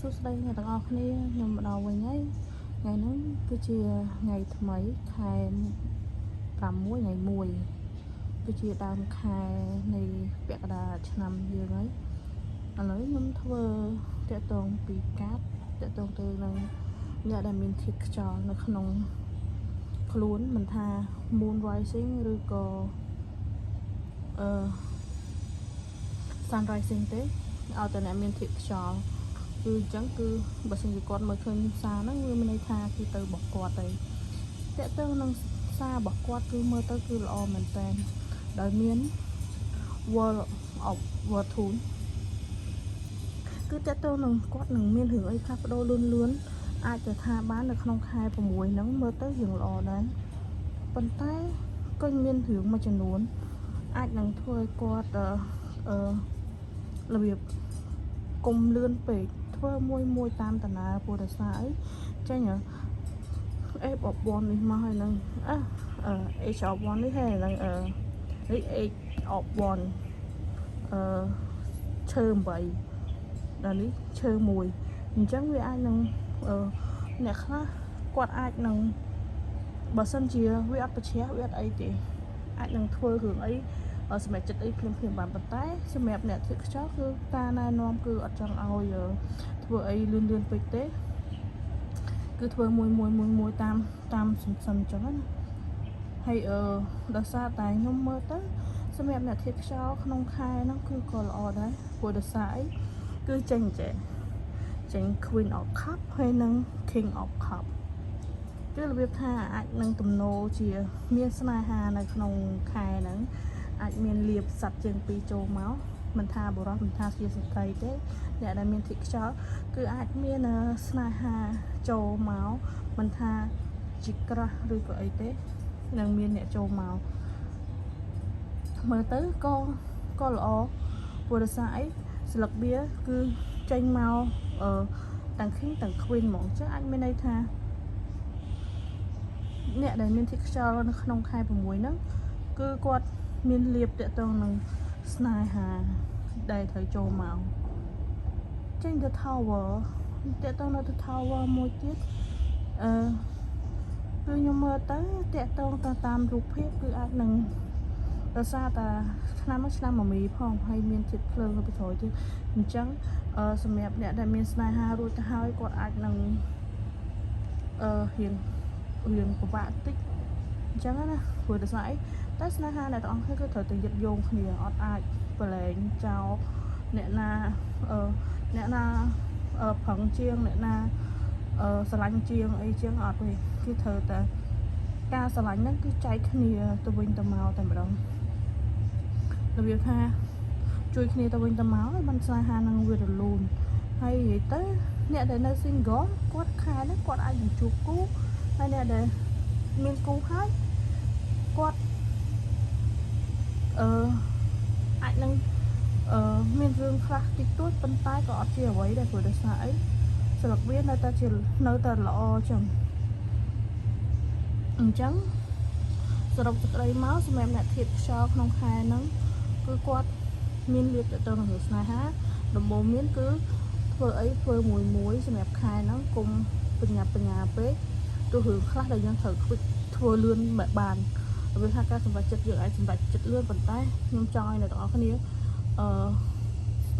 សួស្តីអ្នកទាំងអស់គ្នាខ្ញុំមកដល់វិញហើយថ្ងៃនេះគឺជាថ្ងៃថ្មីខែ6ថ្ងៃ1គឺជាដើមខែនៃពាក់កណ្ដាលឆ្នាំយើងហើយឥឡូវខ្ញុំធ្វើតាក់ទងពីកាតតាក់ទងទៅនឹងអ្នកដែលមានធាតុខ្យល់នៅក្នុងខ្លួនមិនថា moon rising ឬក៏sun rising ទេឲ្យតែអ្នកមានធាតុខ្យល់គឺអញ្ចឹងគឺបើសិនជាគាត់មើលឃើញសារហ្នឹងវាមានន័យថាគឺទៅរបស់គាត់ទៅតាក់ទងនឹងសាររបស់គាត់គឺមើលទៅគឺល្អមែនតើដោយមាន World of Fortune គឺតាក់ទងនឹងគាត់នឹងមានរឿងអីផ្លាស់ប្ដូរលឿនអាចទៅថាបាននៅក្នុងខែ6ហ្នឹងមើលទៅរឿងល្អដែរប៉ុន្តែក៏មានរឿងមួយចំនួនអាចនឹងធ្វើឲ្យគាត់របៀបគុំលឿនពេកធ្វើមួយតាមតាណាពុទ្ធសាសនាចាញ់F of one នេះមកហើយនឹងH of one នេះហើយនឹងH of one ឈើ8ដល់នេះឈើ1អញ្ចឹងវាអាចនឹងអ្នកខ្លះគាត់អាចនឹងបើសិនជាវាអត់ប្រឆាំងវាអត់អីទេអាចនឹងធ្វើរឿងអីសម្រាប់ចិត្តអីភ្លាមបានប៉ុន្តែសម្រាប់អ្នកធាតុខ្យល់គឺការណែនាំគឺអត់ចង់ឲ្យធ្វើអីលឿនពេកទេគឺធ្វើមួយតាមសិនអញ្ចឹងណាហើយដោយសារតែខ្ញុំមើលទៅសម្រាប់អ្នកធាតុខ្យល់ក្នុងខែហ្នឹងគឺក៏ល្អដែរព្រោះដោយសារអីគឺចេញ Queen of Cup ហើយនិង King of Cup គឺរបៀបថាអាចនឹងទំនោរជាមានស្នេហានៅក្នុងខែហ្នឹងអាចមានលៀបសัตว์ជាងពីរចូលមកមិនថាបុរសមិនថាជាស្ត្រីទេអ្នកដែលមានធាតុខ្យល់គឺអាចមានស្នេហាចូលមកមិនថាជាក្រាស់ឬក៏អីទេនឹងមានអ្នកចូលមកមើលទៅក៏ល្អព្រោះដោយសារអីស្លឹកបៀគឺចេញមកទាំង King ទាំង Queen ហ្មងចឹងអាចមានន័យថាអ្នកដែលមានធាតុខ្យល់នៅក្នុងខែ6ហ្នឹងគឺគាត់មានលៀបតាក់ទងនឹងស្នេហាដែលត្រូវចូលមកចេញទៅ Tower តាក់ទងនៅទៅ Tower មួយទៀតគឺខ្ញុំមើលទៅតាក់ទងទៅតាមរូបភាពគឺអាចនឹងដោយសារតែឆ្នាំមមីផងហើយមានជាតិភ្លើងនៅពីក្រោយទៀតអញ្ចឹងសម្រាប់អ្នកដែលមានស្នេហារួចទៅហើយគាត់អាចនឹងរៀងពិបាកតិចអញ្ចឹងណាព្រោះដោយសារអីតែស្នេហាអ្នកទាំងអស់គ្នាគឺត្រូវតែយឹតយងគ្នាអត់អាចប្រឡែងចោលអ្នកណាប្រឹងជាងអ្នកណាស្រឡាញ់ជាងអីជាងអត់ទេគឺត្រូវតែការស្រឡាញ់ហ្នឹងគឺចែកគ្នាទៅវិញទៅមកតែម្ដងរបៀបថាជួយគ្នាទៅវិញទៅមកឲ្យបានស្នេហានឹងវារលូនហើយនិយាយទៅអ្នកដែលនៅ single គាត់ខែនេះគាត់អាចនឹងជួបគូហើយអ្នកដែលមានគូហើយគាត់អាចនឹងមានរឿងខ្លះតិចតួចប៉ុន្តែក៏អត់ជាអ្វីដែរព្រោះដោយសារអីស្លឹកវានៅតែល្អចឹងអញ្ចឹងសរុបសេចក្តីមកសម្រាប់អ្នកធាតុខ្យល់ក្នុងខែហ្នឹងគឺគាត់មានលៀបទៅនឹងស្នេហាដំបូងមានគឺធ្វើមួយសម្រាប់ខែហ្នឹងគុំបញ្ញាពេកទោះរឿងខ្លះដែលយើងត្រូវធ្វើលឿនបានវាថាការសម្រេចចិត្តយើងអាចសម្រេចចិត្តលឿនប៉ុន្តែខ្ញុំចង់ឲ្យអ្នកទាំងអស់គ្នា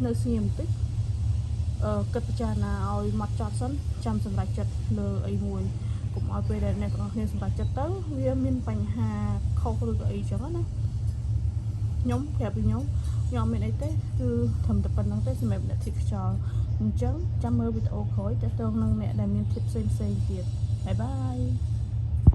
នៅស្ងៀមបន្តិចគិតពិចារណាឲ្យម៉ត់ចត់សិនចាំសម្រេចចិត្តលើអីមួយកុំឲ្យពេលដែលអ្នកទាំងអស់គ្នាសម្រេចចិត្តទៅវាមានបញ្ហាខុសឬក៏អីចឹងណាខ្ញុំប្រាប់ពីខ្ញុំអត់មានអីទេគឺត្រឹមតែប៉ុណ្្នឹងទេសម្រាប់អ្នកធាតុខ្យល់អញ្ចឹងចាំមើលវីដេអូក្រោយទាក់ទងនឹងអ្នកដែលមានធាតុផ្សេងទៀតបាយបាយ